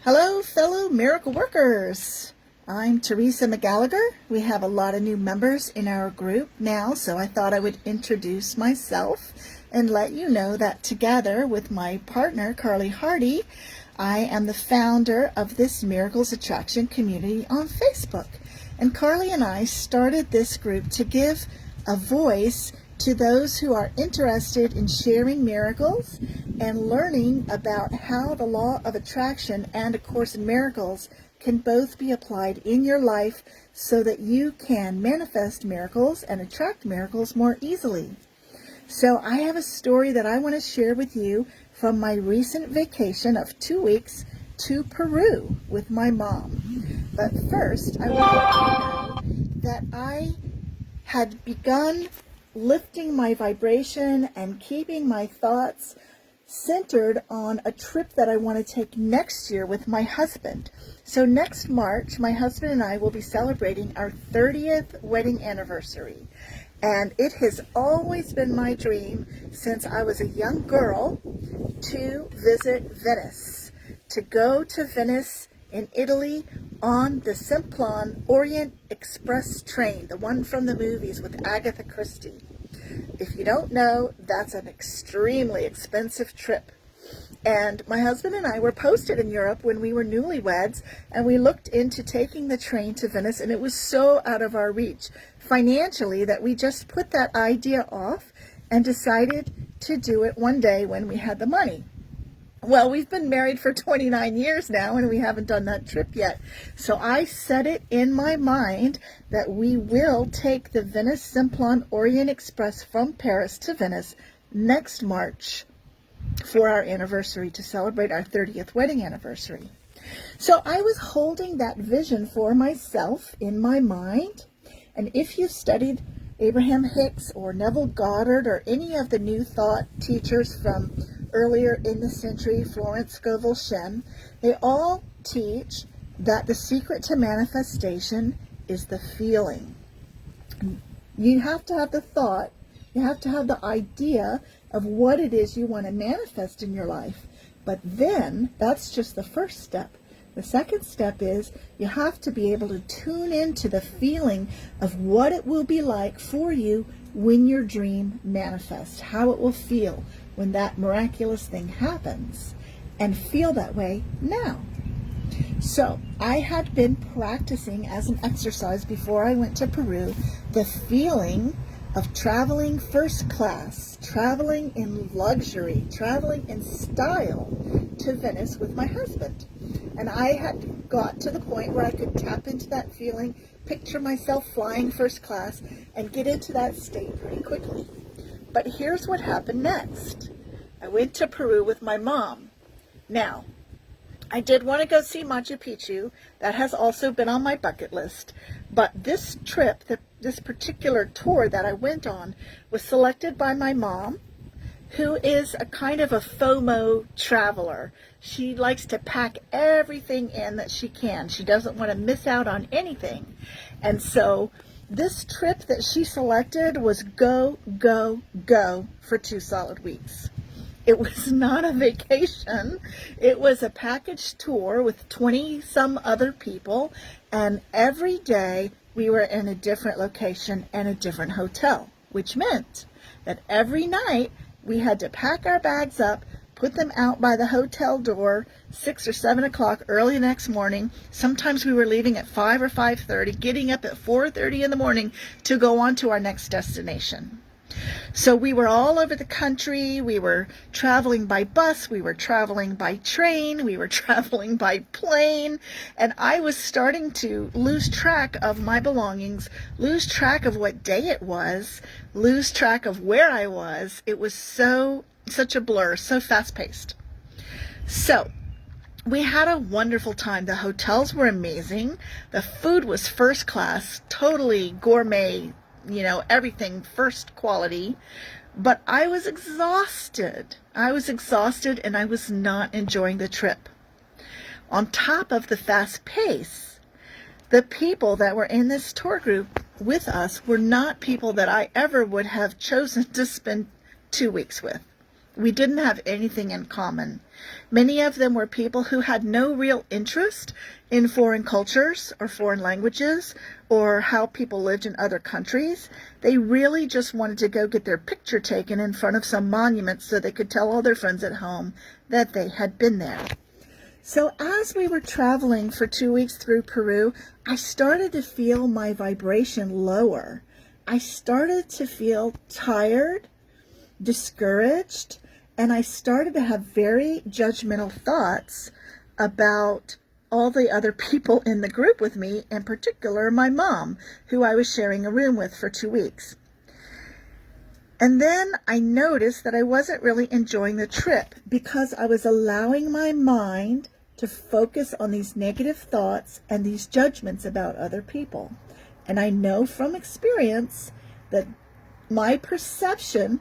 Hello, fellow miracle workers. I'm Teresa McGallagher. We have a lot of new members in our group now, so I thought I would introduce myself and let you know that together with my partner, Carly Hardy, I am the founder of this Miracles Attraction community on Facebook. And Carly and I started this group to give a voice to those who are interested in sharing miracles and learning about how the law of attraction and A Course in Miracles can both be applied in your life so that you can manifest miracles and attract miracles more easily. So I have a story that I want to share with you from my recent vacation of 2 weeks to Peru with my mom. But first, I want to let you know that I had begun lifting my vibration and keeping my thoughts centered on a trip that I want to take next year with my husband. So next March, my husband and I will be celebrating our 30th wedding anniversary. And it has always been my dream since I was a young girl to visit Venice, to go to Venice in Italy on the Simplon Orient Express train, the one from the movies with Agatha Christie. If you don't know, that's an extremely expensive trip. And my husband and I were posted in Europe when we were newlyweds, and we looked into taking the train to Venice, and it was so out of our reach financially that we just put that idea off and decided to do it one day when we had the money. Well, we've been married for 29 years now, and we haven't done that trip yet. So I set it in my mind that we will take the Venice Simplon Orient Express from Paris to Venice next March for our anniversary, to celebrate our 30th wedding anniversary. So I was holding that vision for myself in my mind. And if you've studied Abraham Hicks or Neville Goddard or any of the New Thought teachers from earlier in the century, Florence Scovel Shen, they all teach that the secret to manifestation is the feeling. You have to have the thought, you have to have the idea of what it is you want to manifest in your life. But then, that's just the first step. The second step is you have to be able to tune into the feeling of what it will be like for you when your dream manifests, how it will feel when that miraculous thing happens, and feel that way now. So I had been practicing as an exercise before I went to Peru the feeling of traveling first class, traveling in luxury, traveling in style to Venice with my husband. And I had got to the point where I could tap into that feeling, picture myself flying first class, and get into that state pretty quickly. But here's what happened next. I went to Peru with my mom. Now, I did want to go see Machu Picchu. That has also been on my bucket list. But this trip, this particular tour that I went on, was selected by my mom, who is a kind of a FOMO traveler. She likes to pack everything in that she can. She doesn't want to miss out on anything. And so this trip that she selected was go, go, go for 2 solid weeks. It was not a vacation. It was a package tour with 20 some other people, and every day we were in a different location and a different hotel, which meant that every night we had to pack our bags up, put them out by the hotel door 6 or 7 o'clock early the next morning. Sometimes we were leaving at 5 or 5:30, getting up at 4:30 in the morning to go on to our next destination. So we were all over the country. We were traveling by bus, we were traveling by train, we were traveling by plane, and I was starting to lose track of my belongings, lose track of what day it was, lose track of where I was. It was such a blur, so fast-paced. So we had a wonderful time. The hotels were amazing. The food was first class, totally gourmet, everything first quality. But I was exhausted. And I was not enjoying the trip. On top of the fast pace, the people that were in this tour group with us were not people that I ever would have chosen to spend 2 weeks with. We didn't have anything in common. Many of them were people who had no real interest in foreign cultures or foreign languages or how people lived in other countries. They really just wanted to go get their picture taken in front of some monument so they could tell all their friends at home that they had been there. So as we were traveling for 2 weeks through Peru, I started to feel my vibration lower. I started to feel tired, discouraged, and I started to have very judgmental thoughts about all the other people in the group with me, in particular my mom, who I was sharing a room with for 2 weeks. And then I noticed that I wasn't really enjoying the trip because I was allowing my mind to focus on these negative thoughts and these judgments about other people. And I know from experience that my perception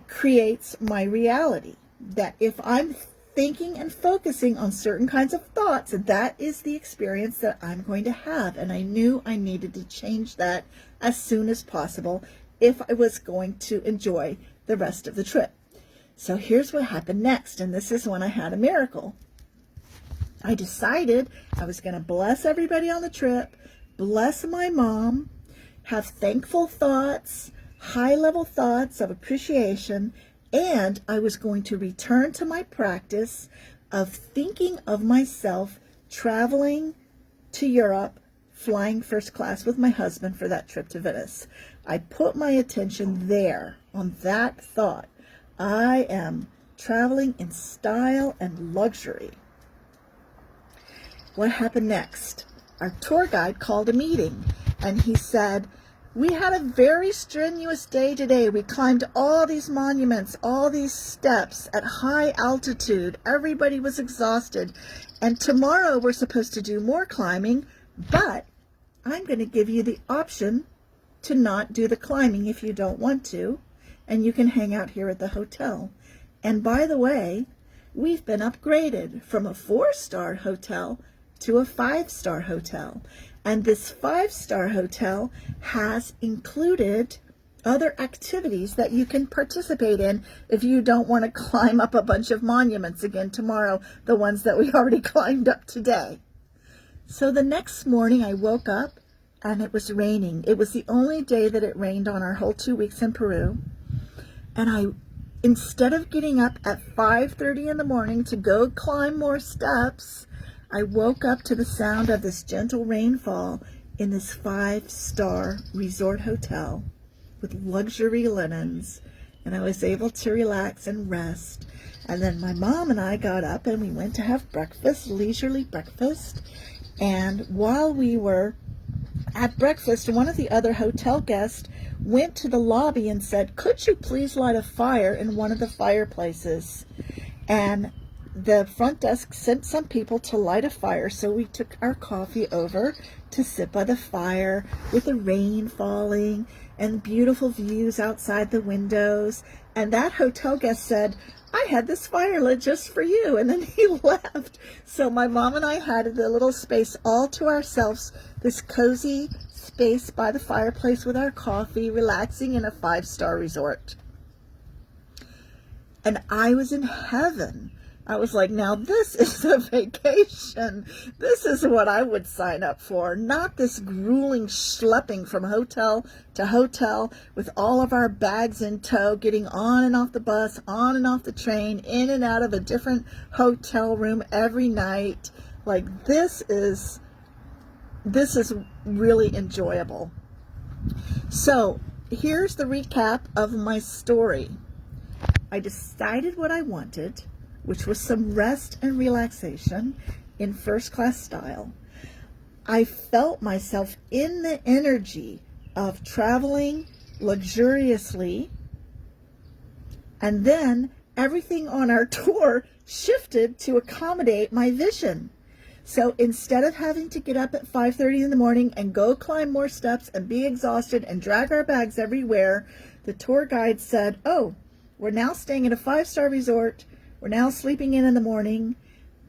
creates my reality. That if I'm thinking and focusing on certain kinds of thoughts, that is the experience that I'm going to have. And I knew I needed to change that as soon as possible if I was going to enjoy the rest of the trip. So here's what happened next, and this is when I had a miracle. I decided I was going to bless everybody on the trip, bless my mom, have thankful thoughts, high-level thoughts of appreciation, and I was going to return to my practice of thinking of myself traveling to Europe, flying first class with my husband for that trip to Venice. I put my attention there on that thought. I am traveling in style and luxury. What happened next? Our tour guide called a meeting, and he said, we had a very strenuous day today. We climbed all these monuments, all these steps at high altitude. Everybody was exhausted. And tomorrow we're supposed to do more climbing, but I'm going to give you the option to not do the climbing if you don't want to, and you can hang out here at the hotel. And by the way, we've been upgraded from a 4-star hotel to a 5-star hotel. And this 5-star hotel has included other activities that you can participate in if you don't want to climb up a bunch of monuments again tomorrow, the ones that we already climbed up today. So the next morning I woke up and it was raining. It was the only day that it rained on our whole 2 weeks in Peru. And instead of getting up at 5:30 in the morning to go climb more steps, I woke up to the sound of this gentle rainfall in this 5-star resort hotel with luxury linens, and I was able to relax and rest. And then my mom and I got up and we went to have breakfast, leisurely breakfast. And while we were at breakfast, one of the other hotel guests went to the lobby and said, could you please light a fire in one of the fireplaces? And the front desk sent some people to light a fire, so we took our coffee over to sit by the fire with the rain falling and beautiful views outside the windows. And that hotel guest said, I had this fire lit just for you, and then he left. So my mom and I had the little space all to ourselves, this cozy space by the fireplace with our coffee, relaxing in a 5-star resort. And I was in heaven. I was like, now this is a vacation. This is what I would sign up for, not this grueling schlepping from hotel to hotel with all of our bags in tow, getting on and off the bus, on and off the train, in and out of a different hotel room every night. Like, this is really enjoyable. So here's the recap of my story. I decided what I wanted, which was some rest and relaxation in first-class style. I felt myself in the energy of traveling luxuriously, and then everything on our tour shifted to accommodate my vision. So instead of having to get up at 5:30 in the morning and go climb more steps and be exhausted and drag our bags everywhere, the tour guide said, oh, we're now staying at a 5-star resort. We're now sleeping in the morning.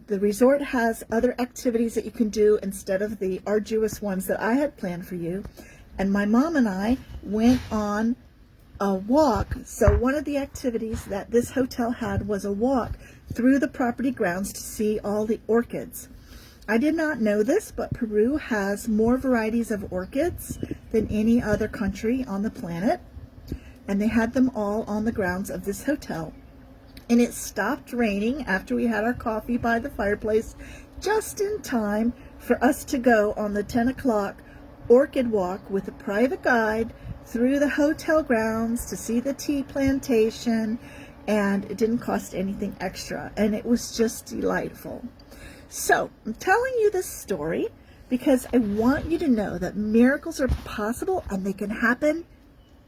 The resort has other activities that you can do instead of the arduous ones that I had planned for you. And my mom and I went on a walk. So one of the activities that this hotel had was a walk through the property grounds to see all the orchids. I did not know this, but Peru has more varieties of orchids than any other country on the planet, and they had them all on the grounds of this hotel. And it stopped raining after we had our coffee by the fireplace, just in time for us to go on the 10 o'clock orchid walk with a private guide through the hotel grounds to see the tea plantation, and it didn't cost anything extra, and it was just delightful. So I'm telling you this story because I want you to know that miracles are possible, and they can happen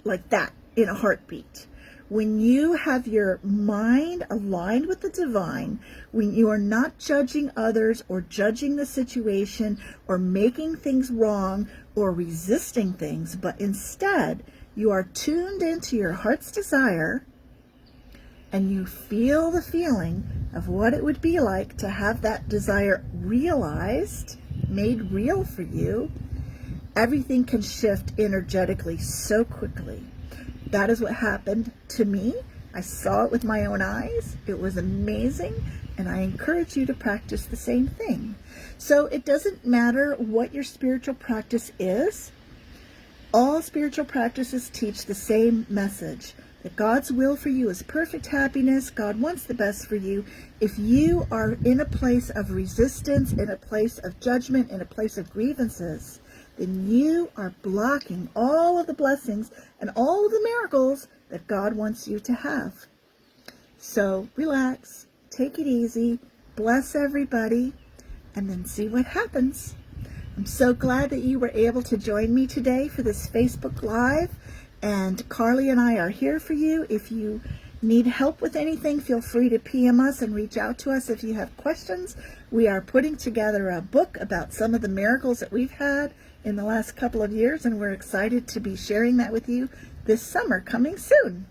like that in a heartbeat. When you have your mind aligned with the divine, when you are not judging others or judging the situation or making things wrong or resisting things, but instead you are tuned into your heart's desire, and you feel the feeling of what it would be like to have that desire realized, made real for you, everything can shift energetically so quickly. That is what happened to me. I saw it with my own eyes. It was amazing, and I encourage you to practice the same thing. So it doesn't matter what your spiritual practice is. All spiritual practices teach the same message, that God's will for you is perfect happiness. God wants the best for you. If you are in a place of resistance, in a place of judgment, in a place of grievances, then you are blocking all of the blessings and all of the miracles that God wants you to have. So relax, take it easy, bless everybody, and then see what happens. I'm so glad that you were able to join me today for this Facebook Live. And Carly and I are here for you. If you need help with anything, feel free to PM us and reach out to us if you have questions. We are putting together a book about some of the miracles that we've had in the last couple of years, and we're excited to be sharing that with you this summer, coming soon.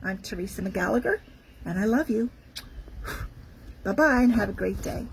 I'm Teresa McGallagher, and I love you. Bye-bye, and have a great day.